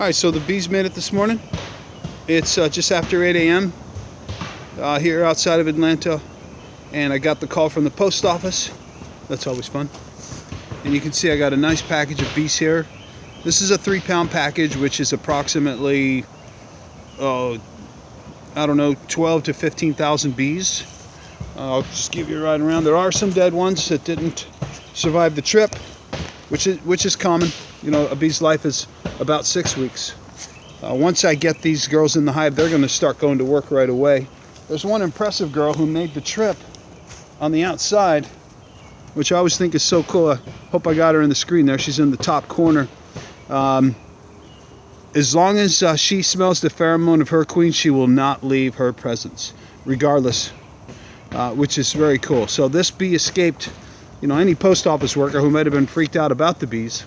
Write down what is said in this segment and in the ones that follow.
Alright, so the bees made it this morning. It's just after 8 a.m. Here outside of Atlanta, and I got the call from the post office. That's always fun. And you can see I got a nice package of bees here. This is a 3-pound package, which is approximately, I don't know, 12 to 15,000 bees. I'll just give you a ride around. There are some dead ones that didn't survive the trip, which is common. You know, a bee's life is about 6 weeks. Once I get these girls in the hive, they're going to start going to work right away. There's one impressive girl who made the trip on the outside, which I always think is so cool. I hope I got her in the screen there. She's in the top corner. As long as she smells the pheromone of her queen, she will not leave her presence, regardless, which is very cool. So this bee escaped, you know, any post office worker who might have been freaked out about the bees.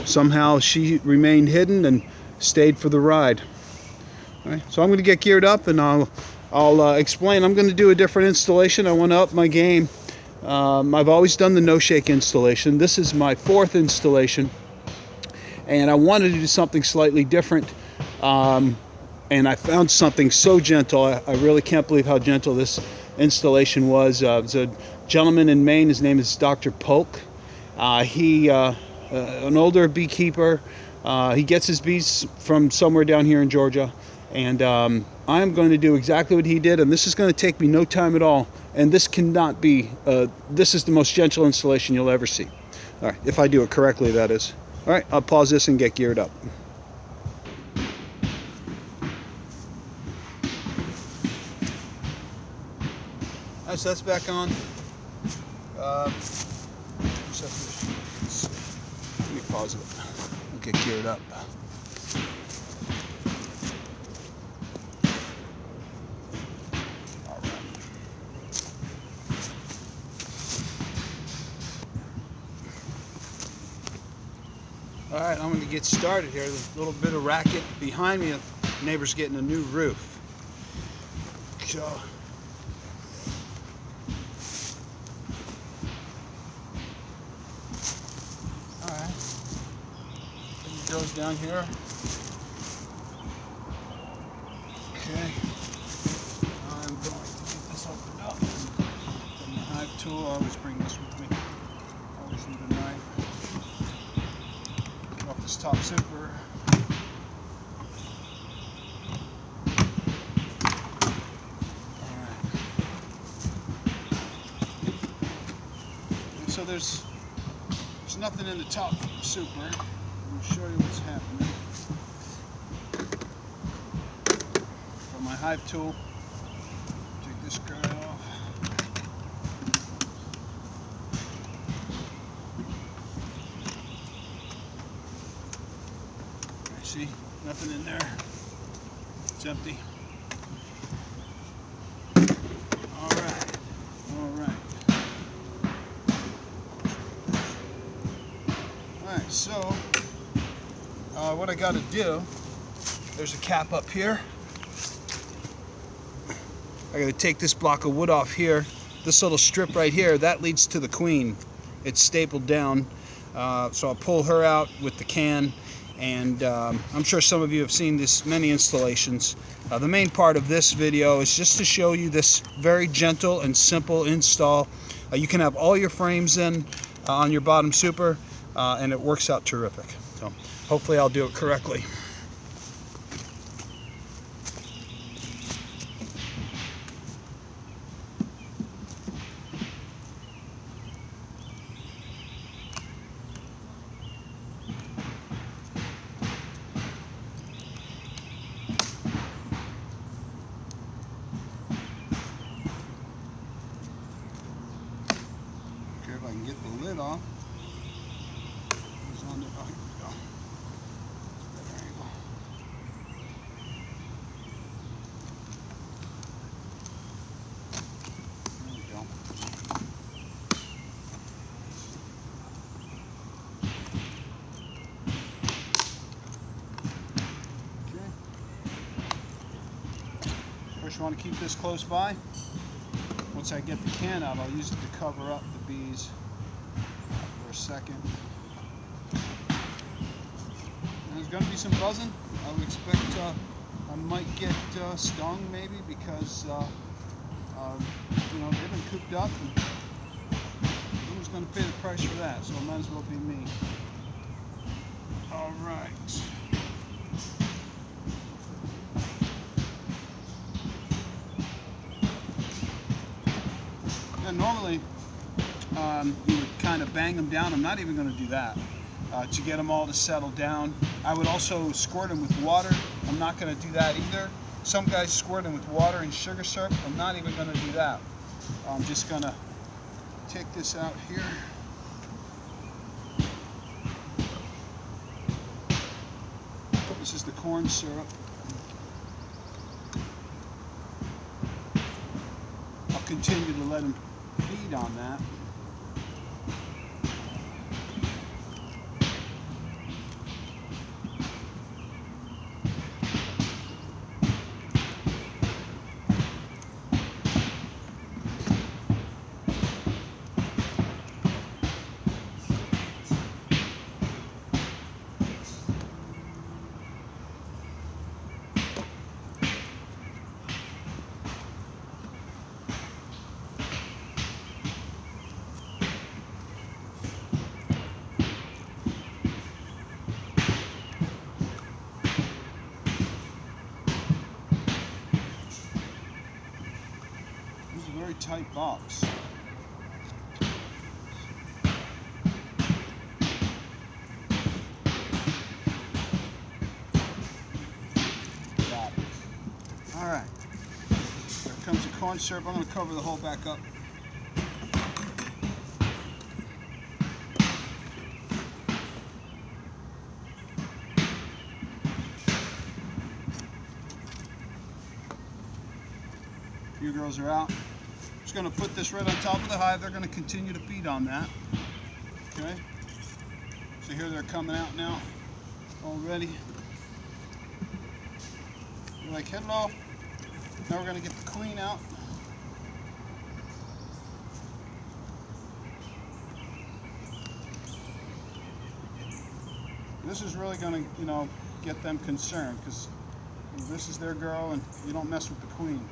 Somehow she remained hidden and stayed for the ride. All right, so I'm going to get geared up and I'll explain. I'm going to do a different installation. I want to up my game. I've always done the no-shake installation. This is my 4th installation, and I wanted to do something slightly different. And I found something so gentle. I really can't believe how gentle this installation was. There's a gentleman in Maine. His name is Dr. Polk. An older beekeeper. He gets his bees from somewhere down here in Georgia, and I'm going to do exactly what he did, and this is going to take me no time at all, and this cannot be, this is the most gentle installation you'll ever see. All right, if I do it correctly, that is. All right, I'll pause this and get geared up. All right, so that's back on. Let me pause it. I'll get geared up. All right. All right, I'm going to get started here. There's a little bit of racket behind me. The neighbor's getting a new roof. So, goes down here. Okay. I'm going to get this opened up. And the hive tool, I always bring this with me. Always need a knife. Get off this top zipper. Alright. So there's nothing in the top super. Show you what's happening. From my hive tool, take this guy off. See, nothing in there. It's empty. All right, all right. All right, so. What I got to do, there's a cap up here. I got to take this block of wood off here. This little strip right here, that leads to the queen. It's stapled down. So I'll pull her out with the can, and I'm sure some of you have seen this many installations. The main part of this video is just to show you this very gentle and simple install. You can have all your frames in on your bottom super, and it works out terrific. So hopefully I'll do it correctly. Okay, if I can get the lid off. Oh, here we go. There you go. There we go. Okay. First, you want to keep this close by. Once I get the can out, I'll use it to cover up the bees for a second. going to be some buzzing. I would expect I might get stung maybe because you know, they've been cooped up, and who's going to pay the price for that? So it might as well be me. All right. And normally you would kind of bang them down. I'm not even going to do that to get them all to settle down. I would also squirt them with water. I'm not going to do that either. Some guys squirt them with water and sugar syrup. I'm not even going to do that. I'm just going to take this out here. This is the corn syrup. I'll continue to let them feed on that. Very tight box. Got it. All right. There comes the corn syrup. I'm going to cover the hole back up. A few girls are out. Going to put this right on top of the hive. They're going to continue to feed on that. Okay, so here they're coming out now already. You're like, hello. Now we're going to get the queen out. This is really going to, you know, get them concerned, because this is their girl and you don't mess with the queen.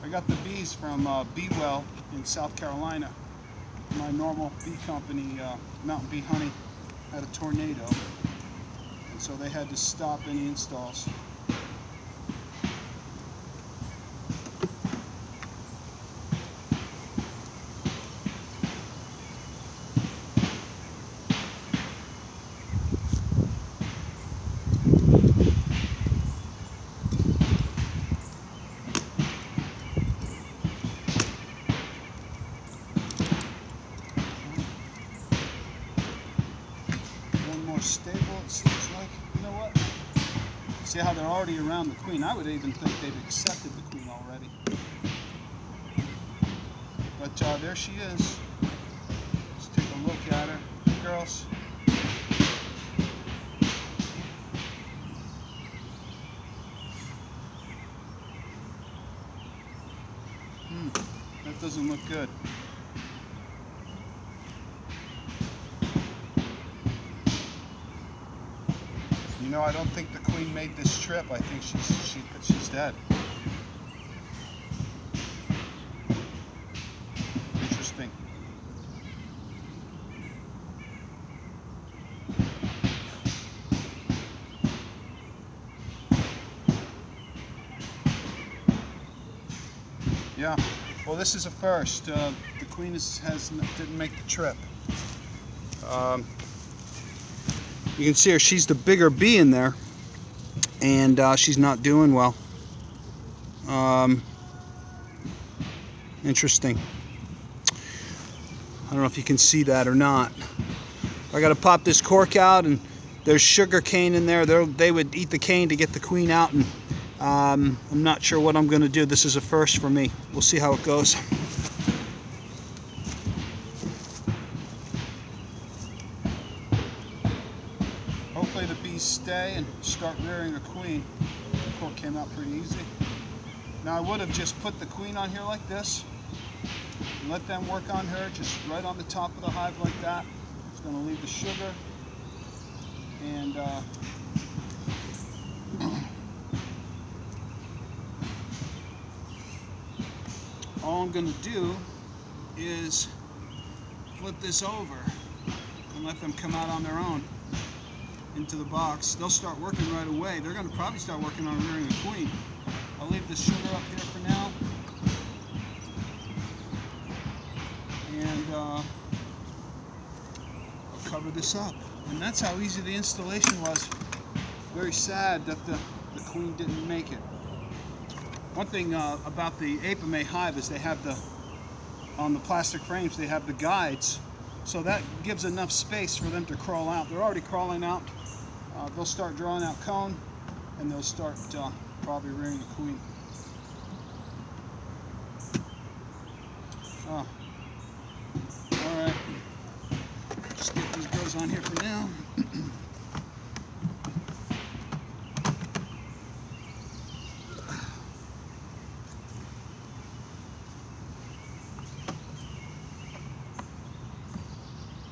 I got the bees from Bee Well in South Carolina. My normal bee company, Mountain Bee Honey, had a tornado, and so they had to stop any installs. Stable, it seems like. You know what? See how they're already around the queen? I would even think they've accepted the queen already. But there she is. Let's take a look at her. Hey, girls. That doesn't look good. You know, I don't think the queen made this trip. I think she's dead. Interesting. Yeah. Well, this is a first. The queen didn't make the trip. You can see her, she's the bigger bee in there, and she's not doing well. Interesting. I don't know if you can see that or not. I got to pop this cork out, and there's sugar cane in there. They would eat the cane to get the queen out, and I'm not sure what I'm going to do. This is a first for me. We'll see how it goes. hopefully the bees stay and start rearing a queen. The cork came out pretty easy. Now I would have just put the queen on here like this and let them work on her just right on the top of the hive like that. It's going to leave the sugar, and all I'm going to do is flip this over and let them come out on their own into the box. They'll start working right away. They're going to probably start working on rearing a queen. I'll leave the sugar up here for now, and I'll cover this up. And that's how easy the installation was. Very sad that the queen didn't make it. One thing about the Apimaye hive is they have on the plastic frames, they have the guides, so that gives enough space for them to crawl out. They're already crawling out. They'll start drawing out comb, and they'll start probably rearing the queen. All right, just get these girls on here for now.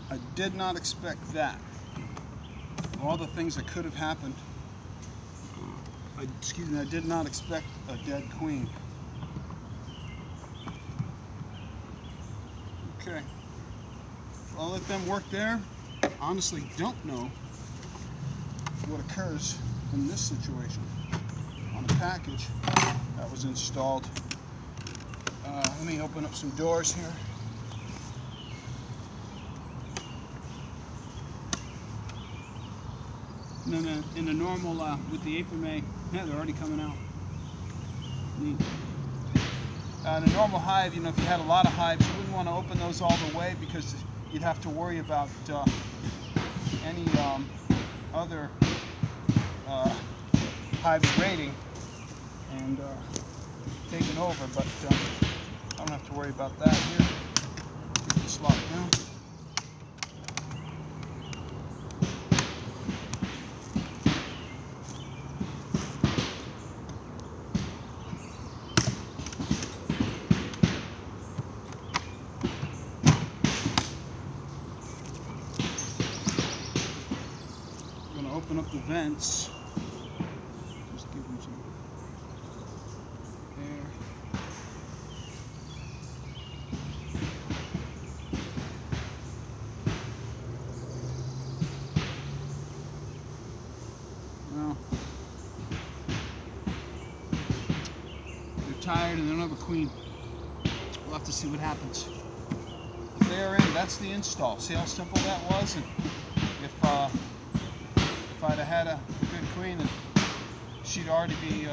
I did not expect that. Of all the things that could have happened, I did not expect a dead queen. Okay, I'll let them work there. Honestly, don't know what occurs in this situation on a package that was installed. Let me open up some doors here. In the normal, with the Apimaye, yeah, they're already coming out. Neat. In a normal hive, you know, if you had a lot of hives, you wouldn't want to open those all the way because you'd have to worry about any other hives raiding and taking over, but I don't have to worry about that here. Get this locked down. Open up the vents. Just give them some air. Well, they're tired and they don't have a queen. We'll have to see what happens. If they're in, that's the install. See how simple that was? And if I'd have had a good queen, and she'd already be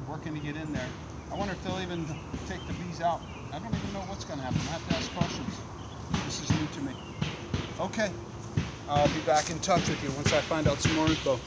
working to get in there. I wonder if they'll even take the bees out. I don't even know what's going to happen. I have to ask questions. This is new to me. Okay, I'll be back in touch with you once I find out some more info.